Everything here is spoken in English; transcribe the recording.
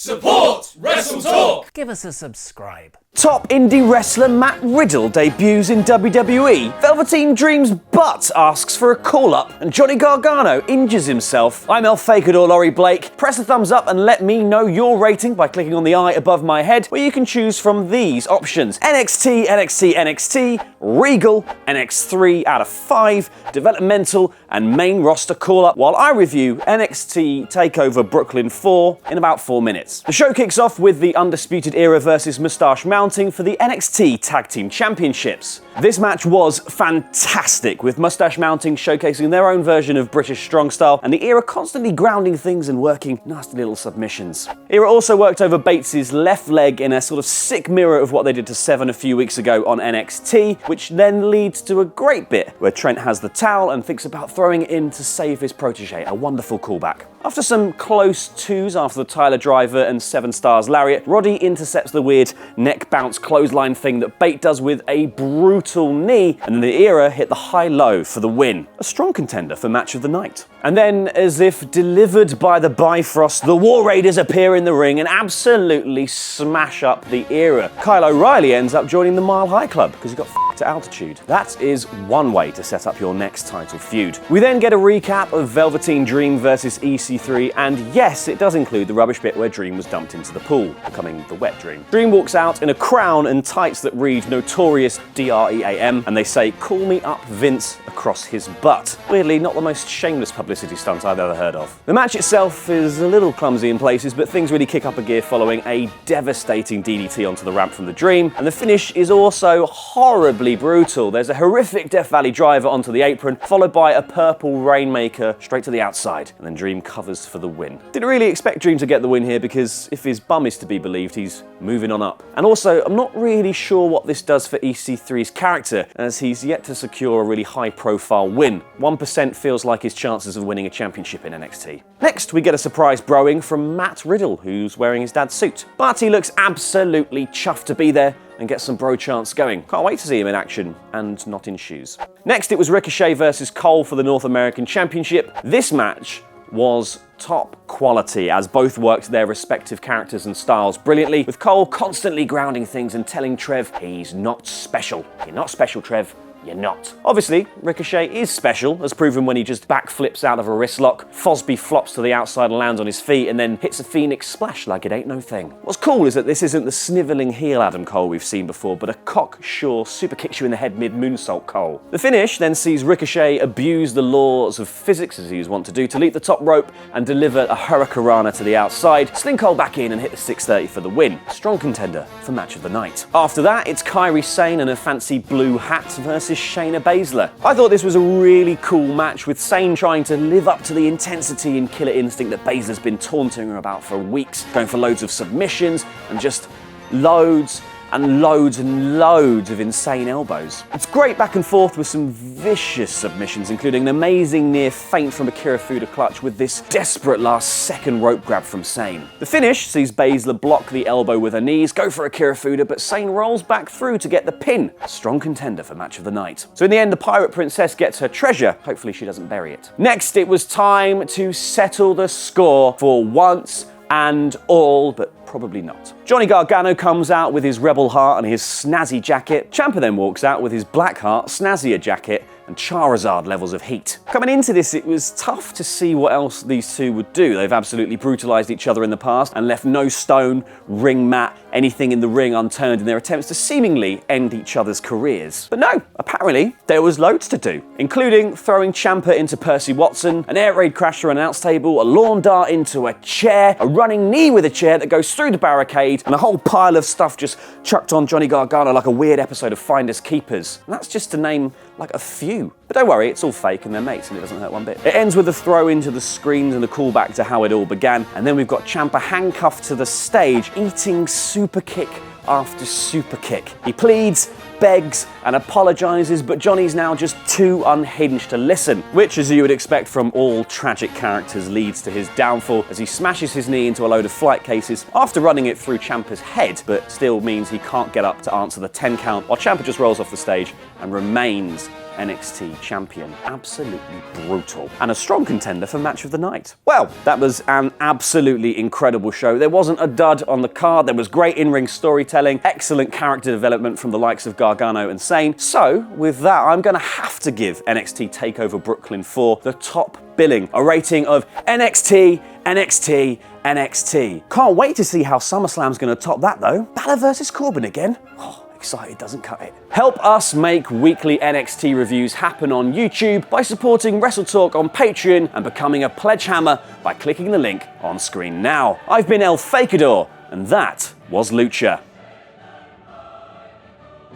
Support WrestleTalk! Give us a subscribe. Top indie wrestler Matt Riddle debuts in WWE. Velveteen Dream's butt asks for a call-up, and Johnny Gargano injures himself. I'm El Fakador Laurie Blake. Press the thumbs up and let me know your rating by clicking on the eye above my head, where you can choose from these options: NXT, NXT, NXT, Regal, NX3 out of 5, developmental, and main roster call-up, while I review NXT TakeOver Brooklyn 4 in about 4 minutes. The show kicks off with the Undisputed Era versus Moustache Mountain for the NXT Tag Team Championships. This match was fantastic, with Moustache Mountain showcasing their own version of British strong style, and the Era constantly grounding things and working nasty little submissions. Era also worked over Bates' left leg in a sort of sick mirror of what they did to Seven a few weeks ago on NXT, which then leads to a great bit where Trent has the towel and thinks about throwing it in to save his protege, a wonderful callback. After some close twos after the Tyler Driver and 7 Stars Lariat, Roddy intercepts the weird neck bounce clothesline thing that Bate does with a brutal knee, and then the Era hit the high-low for the win. A strong contender for match of the night. And then, as if delivered by the Bifrost, the War Raiders appear in the ring and absolutely smash up the Era. Kyle O'Reilly ends up joining the Mile High Club because he got f***ed at altitude. That is one way to set up your next title feud. We then get a recap of Velveteen Dream versus EC3, and yes, it does include the rubbish bit where Dream was dumped into the pool, becoming the wet Dream. Dream walks out in a crown and tights that read Notorious DREAM, and they say, "Call me up Vince," across his butt. Weirdly, not the most shameless publicity stunt I've ever heard of. The match itself is a little clumsy in places, but things really kick up a gear following a devastating DDT onto the ramp from the Dream, and the finish is also horribly brutal. There's a horrific Death Valley driver onto the apron, followed by a purple Rainmaker straight to the outside, and then Dream covers for the win. Didn't really expect Dream to get the win here, because if his bum is to be believed, he's moving on up. And also, I'm not really sure what this does for EC3's character, as he's yet to secure a really high-profile win. 1% feels like his chances of winning a championship in NXT. Next, we get a surprise broing from Matt Riddle, who's wearing his dad's suit. But he looks absolutely chuffed to be there and get some bro chants going. Can't wait to see him in action, and not in shoes. Next, it was Ricochet versus Cole for the North American Championship. This match was top quality, as both worked their respective characters and styles brilliantly, with Cole constantly grounding things and telling Trev he's not special. You're not special, Trev. You're not. Obviously, Ricochet is special, as proven when he just backflips out of a wrist lock, Fosby flops to the outside and lands on his feet, and then hits a Phoenix splash like it ain't no thing. What's cool is that this isn't the snivelling heel Adam Cole we've seen before, but a cocksure super kicks you in the head mid-moonsault Cole. The finish then sees Ricochet abuse the laws of physics, as he was wont to do, to leap the top rope and deliver a Hurricanrana to the outside, sling Cole back in and hit the 630 for the win. Strong contender for match of the night. After that, it's Kairi Sane and her fancy blue hat versus Shayna Baszler. I thought this was a really cool match, with Sane trying to live up to the intensity and killer instinct that Baszler's been taunting her about for weeks, going for loads of submissions and just loads and loads and loads of insane elbows. It's great back and forth with some vicious submissions, including an amazing near feint from a Kirifuda clutch with this desperate last-second rope grab from Sane. The finish sees Baszler block the elbow with her knees, go for a Kirifuda, but Sane rolls back through to get the pin. A strong contender for match of the night. So in the end, the Pirate Princess gets her treasure. Hopefully she doesn't bury it. Next, it was time to settle the score for once and all, but probably not. Johnny Gargano comes out with his Rebel Heart and his snazzy jacket. Ciampa then walks out with his Black Heart, snazzier jacket, and Charizard levels of heat. Coming into this, it was tough to see what else these two would do. They've absolutely brutalized each other in the past and left no stone, ring mat, anything in the ring unturned in their attempts to seemingly end each other's careers. But no, apparently there was loads to do, including throwing Ciampa into Percy Watson, an air raid crash through an announce table, a lawn dart into a chair, a running knee with a chair that goes through the barricade, and a whole pile of stuff just chucked on Johnny Gargano like a weird episode of Finders Keepers. And that's just to name like a few. But don't worry, it's all fake and they're mates and it doesn't hurt one bit. It ends with a throw into the screens and a callback to how it all began, and then we've got Ciampa handcuffed to the stage, eating super kick after super kick. He pleads, begs, and apologizes, but Johnny's now just too unhinged to listen, which, as you would expect from all tragic characters, leads to his downfall as he smashes his knee into a load of flight cases after running it through Ciampa's head, but still means he can't get up to answer the 10 count, while Ciampa just rolls off the stage and remains NXT champion. Absolutely brutal. And a strong contender for match of the night. Well, that was an absolutely incredible show. There wasn't a dud on the card. There was great in-ring storytelling, excellent character development from the likes of Gargano and Sane. So, with that, I'm going to have to give NXT TakeOver Brooklyn 4 the top billing, a rating of NXT, NXT, NXT. Can't wait to see how SummerSlam's going to top that though. Balor versus Corbin again. Oh, excited doesn't cut it. Help us make weekly NXT reviews happen on YouTube by supporting WrestleTalk on Patreon and becoming a pledge hammer by clicking the link on screen now. I've been El Fakador, and that was Lucha.